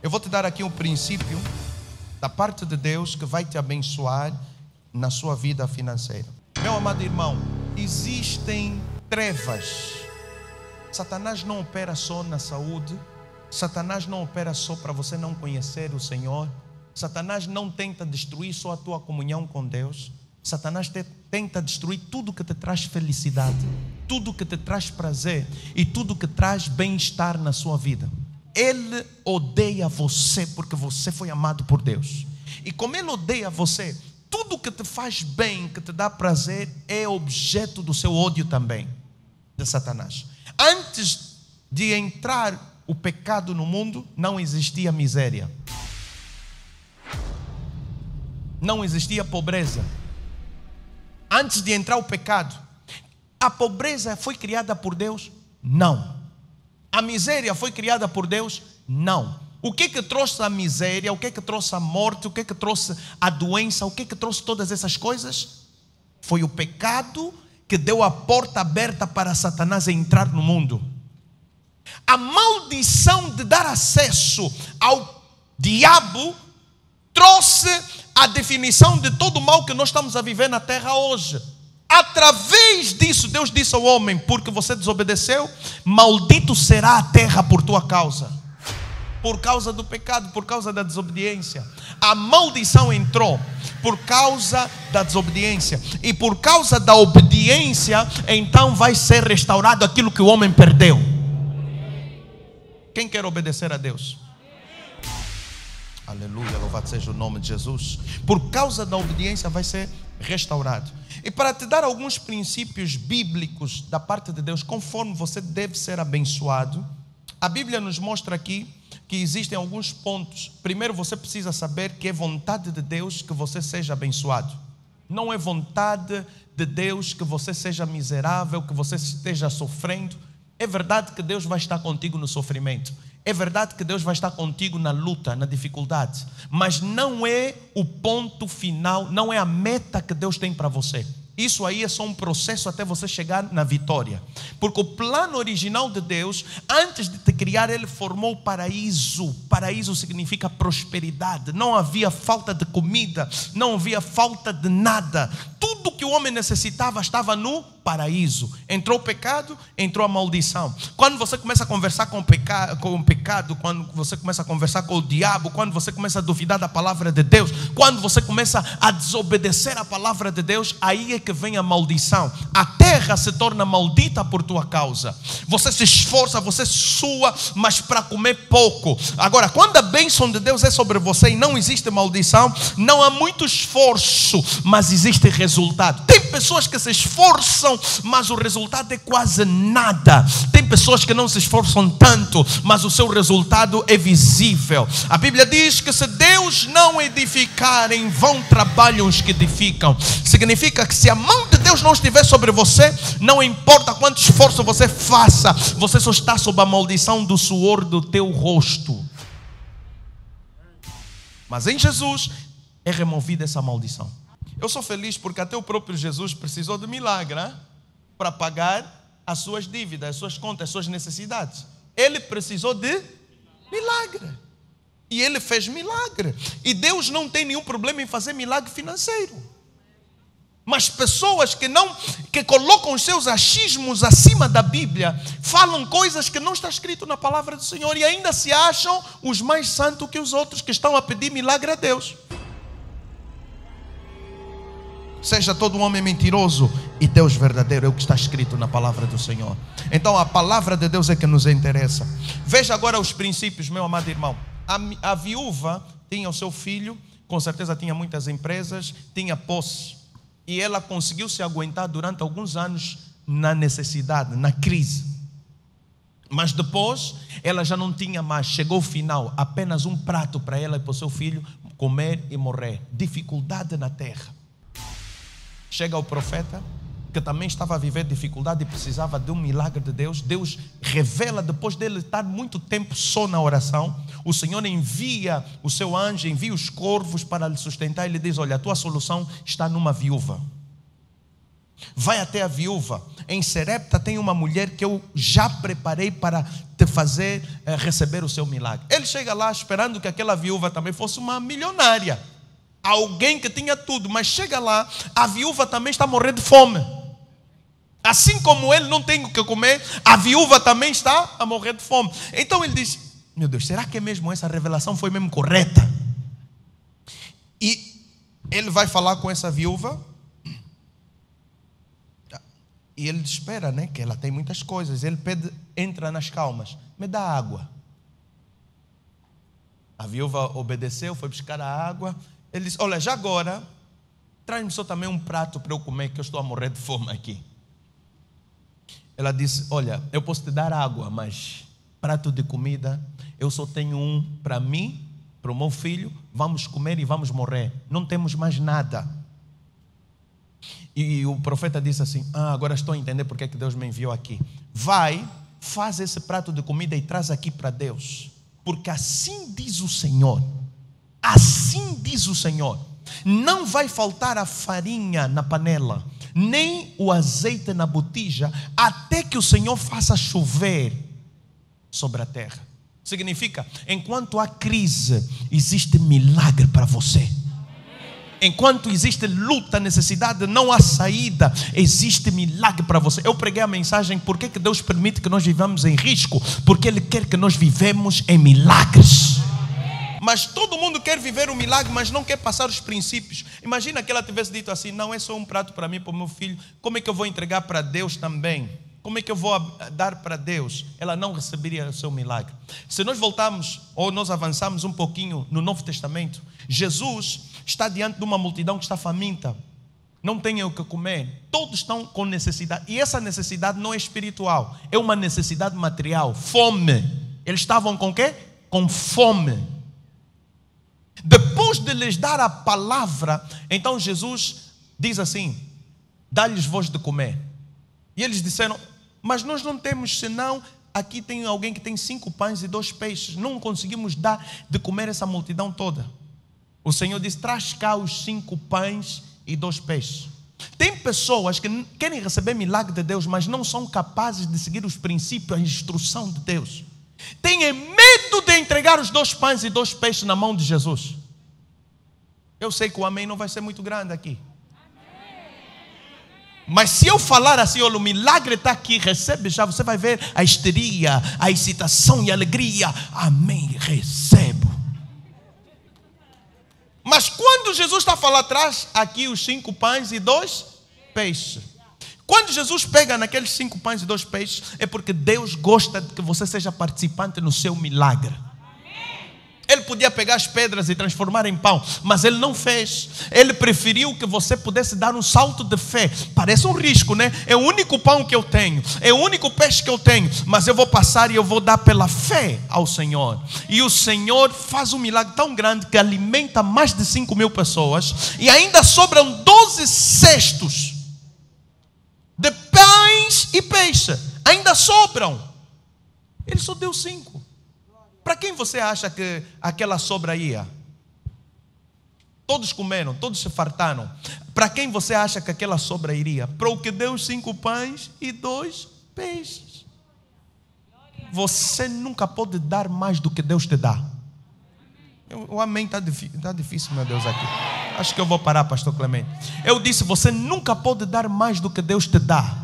Eu vou te dar aqui um princípio da parte de Deus que vai te abençoar na sua vida financeira. Meu amado irmão, existem trevas. Satanás não opera só na saúde. Satanás não opera só para você não conhecer o Senhor. Satanás não tenta destruir só a tua comunhão com Deus. Satanás tenta destruir tudo que te traz felicidade, tudo que te traz prazer e tudo que traz bem-estar na sua vida. Ele odeia você porque você foi amado por Deus. E como ele odeia você, tudo que te faz bem, que te dá prazer, é objeto do seu ódio também, de Satanás. Antes de entrar o pecado no mundo, não existia miséria. Não existia pobreza. Antes de entrar o pecado, a pobreza foi criada por Deus? Não. A miséria foi criada por Deus? Não. O que trouxe a miséria? O que trouxe a morte? O que trouxe a doença? O que trouxe todas essas coisas? Foi o pecado que deu a porta aberta para Satanás entrar no mundo. A maldição de dar acesso ao diabo trouxe a definição de todo o mal que nós estamos a viver na terra hoje. Através disso, Deus disse ao homem: porque você desobedeceu, maldito será a terra por tua causa. Por causa do pecado, por causa da desobediência. A maldição entrou por causa da desobediência. E por causa da obediência, então vai ser restaurado aquilo que o homem perdeu. Quem quer obedecer a Deus? Aleluia, louvado seja o nome de Jesus. Por causa da obediência vai ser restaurado. E para te dar alguns princípios bíblicos da parte de Deus, conforme você deve ser abençoado, a Bíblia nos mostra aqui que existem alguns pontos. Primeiro, você precisa saber que é vontade de Deus que você seja abençoado. Não é vontade de Deus que você seja miserável, que você esteja sofrendo. É verdade que Deus vai estar contigo no sofrimento. É verdade que Deus vai estar contigo na luta, na dificuldade. Mas não é o ponto final, não é a meta que Deus tem para você. Isso aí é só um processo até você chegar na vitória. Porque o plano original de Deus, antes de te criar, Ele formou o paraíso. Paraíso significa prosperidade. Não havia falta de comida, não havia falta de nada. Tudo que o homem necessitava estava no paraíso. Entrou o pecado, entrou a maldição. Quando você começa a conversar com o pecado, quando você começa a conversar com o diabo, quando você começa a duvidar da palavra de Deus, quando você começa a desobedecer a palavra de Deus, aí é que vem a maldição. A terra se torna maldita por tua causa. Você se esforça, você sua, mas para comer pouco. Agora, quando a bênção de Deus é sobre você e não existe maldição, não há muito esforço, mas existe resultado. Tem pessoas que se esforçam, mas o resultado é quase nada. Tem pessoas que não se esforçam tanto, mas o seu resultado é visível. A Bíblia diz que se Deus não edificar, em vão trabalham os que edificam. Significa que se a mão de Deus não estiver sobre você, não importa quanto esforço você faça, você só está sob a maldição do suor do teu rosto. Mas em Jesus é removida essa maldição. Eu sou feliz porque até o próprio Jesus precisou de milagre, né? Para pagar as suas dívidas, as suas contas, as suas necessidades. Ele precisou de milagre. E ele fez milagre. E Deus não tem nenhum problema em fazer milagre financeiro. Mas pessoas que colocam os seus achismos acima da Bíblia, falam coisas que não está escrito na palavra do Senhor e ainda se acham os mais santos que os outros que estão a pedir milagre a Deus. Seja todo homem mentiroso e Deus verdadeiro, é o que está escrito na palavra do Senhor. Então a palavra de Deus é que nos interessa. Veja agora os princípios, meu amado irmão. A viúva tinha o seu filho, com certeza tinha muitas empresas, tinha posse. E ela conseguiu se aguentar durante alguns anos na necessidade, na crise. Mas depois ela já não tinha mais, chegou o final, apenas um prato para ela e para o seu filho comer e morrer. Dificuldade na terra. Chega o profeta, que também estava a viver dificuldade e precisava de um milagre de Deus. Deus revela, depois dele estar muito tempo só na oração, o Senhor envia o seu anjo, envia os corvos para lhe sustentar. Ele diz: olha, a tua solução está numa viúva. Vai até a viúva. Em Serepta tem uma mulher que eu já preparei para te fazer receber o seu milagre. Ele chega lá esperando que aquela viúva também fosse uma milionária, alguém que tinha tudo, mas chega lá, a viúva também está a morrer de fome. Assim como ele não tem o que comer, a viúva também está a morrer de fome. Então ele diz: meu Deus, será que mesmo essa revelação foi mesmo correta? E ele vai falar com essa viúva. E ele espera, né, que ela tem muitas coisas. Ele pede, entra nas calmas: me dá água. A viúva obedeceu, foi buscar a água. Ele disse: olha, já agora, traz-me só também um prato para eu comer, que eu estou a morrer de fome aqui. Ela disse: olha, eu posso te dar água, mas prato de comida, eu só tenho um para mim, para o meu filho. Vamos comer e vamos morrer. Não temos mais nada. E o profeta disse assim: agora estou a entender porque é que Deus me enviou aqui. Vai, faz esse prato de comida e traz aqui para Deus. Porque assim diz o Senhor, não vai faltar a farinha na panela, nem o azeite na botija, até que o Senhor faça chover sobre a terra. Significa, enquanto há crise, existe milagre para você. Enquanto existe luta, necessidade, não há saída, existe milagre para você. Eu preguei a mensagem: por que Deus permite que nós vivamos em risco? Porque Ele quer que nós vivemos em milagres. Mas todo mundo quer viver um milagre, mas não quer passar os princípios. Imagina que ela tivesse dito assim: não é só um prato para mim, para o meu filho, como é que eu vou entregar para Deus também? Como é que eu vou dar para Deus? Ela não receberia o seu milagre. Se nós voltarmos, ou nós avançarmos um pouquinho no Novo Testamento, Jesus está diante de uma multidão que está faminta, não tem o que comer, todos estão com necessidade, e essa necessidade não é espiritual, é uma necessidade material, fome. Eles estavam com o quê? Com fome. Depois de lhes dar a palavra, então Jesus diz assim: dá-lhes voz de comer. E eles disseram: mas nós não temos senão, aqui tem alguém que tem 5 pães e 2 peixes, não conseguimos dar de comer essa multidão toda. O Senhor disse: traz cá os 5 pães e 2 peixes. Tem pessoas que querem receber milagre de Deus, mas não são capazes de seguir os princípios, a instrução de Deus. Têm medo de entregar os 2 pães e 2 peixes na mão de Jesus. Eu sei que o amém não vai ser muito grande aqui. Mas se eu falar assim: olha, o milagre está aqui, recebe já, você vai ver a histeria, a excitação e a alegria. Amém, recebo. Mas quando Jesus está a falar atrás, aqui os 5 pães e 2 peixes. Quando Jesus pega naqueles 5 pães e 2 peixes, é porque Deus gosta de que você seja participante no seu milagre. Ele podia pegar as pedras e transformar em pão, mas Ele não fez. Ele preferiu que você pudesse dar um salto de fé. Parece um risco, né? É o único pão que eu tenho, é o único peixe que eu tenho, mas eu vou passar e eu vou dar pela fé ao Senhor. E o Senhor faz um milagre tão grande que alimenta mais de 5.000 pessoas, e ainda sobram 12 cestos de pães e peixe. Ainda sobram. Ele só deu 5. Para quem você acha que aquela sobra ia? Todos comeram, todos se fartaram. Para quem você acha que aquela sobra iria? Para o que deu 5 pães e 2 peixes. Você nunca pode dar mais do que Deus te dá. O amém está difícil, meu Deus, aqui. Acho que eu vou parar, pastor Clemente. Eu disse: você nunca pode dar mais do que Deus te dá.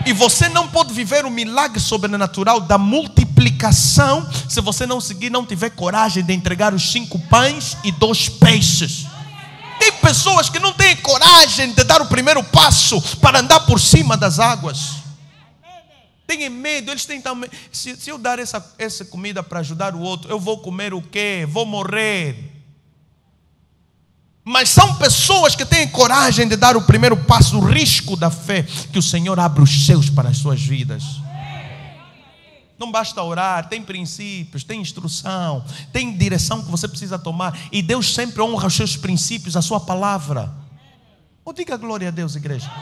E você não pode viver o milagre sobrenatural da multiplicação se você não seguir, não tiver coragem de entregar os 5 pães e 2 peixes. Tem pessoas que não têm coragem de dar o primeiro passo para andar por cima das águas. Têm medo, eles têm também. Se eu dar essa comida para ajudar o outro, eu vou comer o quê? Vou morrer. Mas são pessoas que têm coragem de dar o primeiro passo, o risco da fé, que o Senhor abre os céus para as suas vidas. Não basta orar, tem princípios, tem instrução, tem direção que você precisa tomar. E Deus sempre honra os seus princípios, a sua palavra. Ou diga glória a Deus, igreja.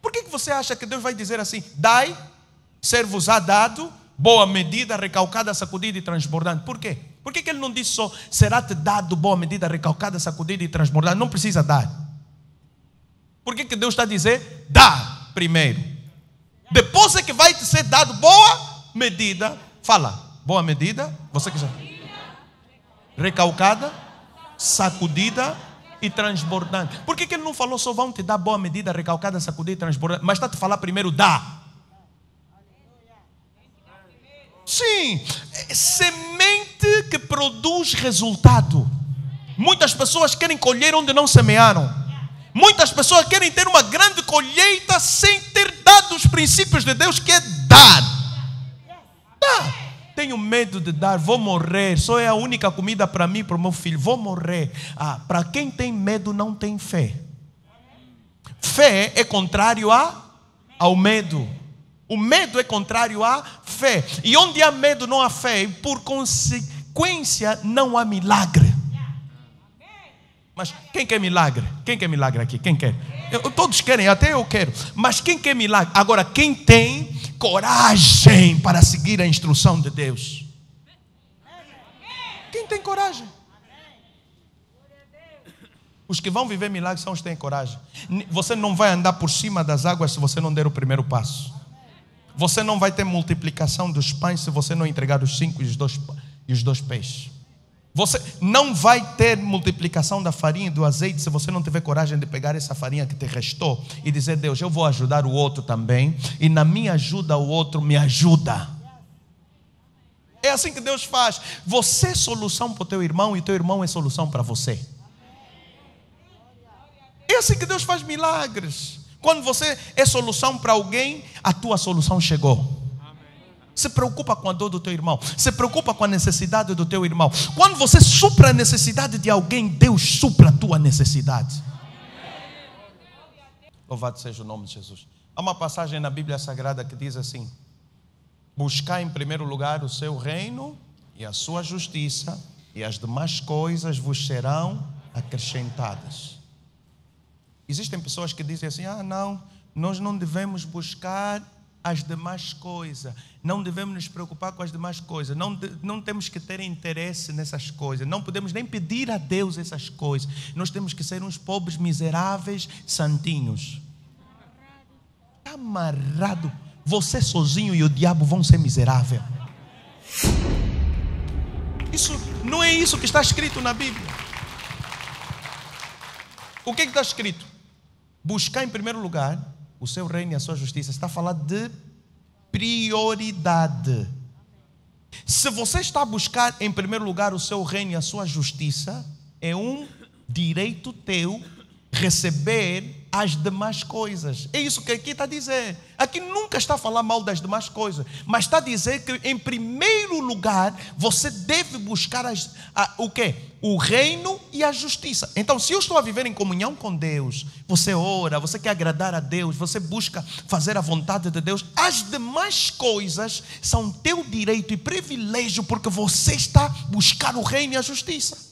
Por que você acha que Deus vai dizer assim: dai, ser-vos-á dado, boa medida, recalcada, sacudida e transbordante? Por quê? Por que Ele não disse só: será-te dado boa medida, recalcada, sacudida e transbordante? Não precisa dar. Por que Deus está a dizer? Dá primeiro. Depois é que vai te ser dado boa medida. Fala, boa medida. Você que já. Recalcada, sacudida e transbordante. Por que Ele não falou só vão te dar boa medida, recalcada, sacudida e transbordante? Mas está a te falar primeiro dá. Sim, semente que produz resultado. Muitas pessoas querem colher onde não semearam. Muitas pessoas querem ter uma grande colheita sem ter dado os princípios de Deus, que é dar. Dá. Tenho medo de dar, vou morrer. Só é a única comida para mim e para o meu filho. Vou morrer. Para quem tem medo não tem fé. Fé é contrário ao medo. O medo é contrário à fé. E onde há medo não há fé. E por consequência não há milagre. Mas quem quer milagre? Quem quer milagre aqui? Quem quer? Todos querem, até eu quero. Mas quem quer milagre? Agora, quem tem coragem para seguir a instrução de Deus? Quem tem coragem? Os que vão viver milagres são os que têm coragem. Você não vai andar por cima das águas se você não der o primeiro passo. Você não vai ter multiplicação dos pães se você não entregar os 5 e os 2 peixes. Você não vai ter multiplicação da farinha e do azeite se você não tiver coragem de pegar essa farinha que te restou e dizer: Deus, eu vou ajudar o outro também, e na minha ajuda o outro me ajuda. É assim que Deus faz. Você é solução para o teu irmão e teu irmão é solução para você. É assim que Deus faz milagres. Quando você é solução para alguém, a tua solução chegou. Se preocupa com a dor do teu irmão. Se preocupa com a necessidade do teu irmão. Quando você supra a necessidade de alguém, Deus supra a tua necessidade. Louvado seja o nome de Jesus. Há uma passagem na Bíblia Sagrada que diz assim: buscar em primeiro lugar o seu reino e a sua justiça, e as demais coisas vos serão acrescentadas. Existem pessoas que dizem assim: não, nós não devemos buscar as demais coisas, não devemos nos preocupar com as demais coisas, não temos que ter interesse nessas coisas, não podemos nem pedir a Deus essas coisas, nós temos que ser uns pobres miseráveis santinhos. Está amarrado. Você sozinho e o diabo vão ser miseráveis. Isso não é isso que está escrito na Bíblia. O que está escrito? Buscar em primeiro lugar o seu reino e a sua justiça. Está a falar de prioridade. Se você está a buscar em primeiro lugar o seu reino e a sua justiça, é um direito teu receber as demais coisas. É isso que aqui está a dizer. Aqui nunca está a falar mal das demais coisas, mas está a dizer que em primeiro lugar você deve buscar o quê? O reino e a justiça. Então, se eu estou a viver em comunhão com Deus, você ora, você quer agradar a Deus, você busca fazer a vontade de Deus, as demais coisas são teu direito e privilégio, porque você está a buscar o reino e a justiça.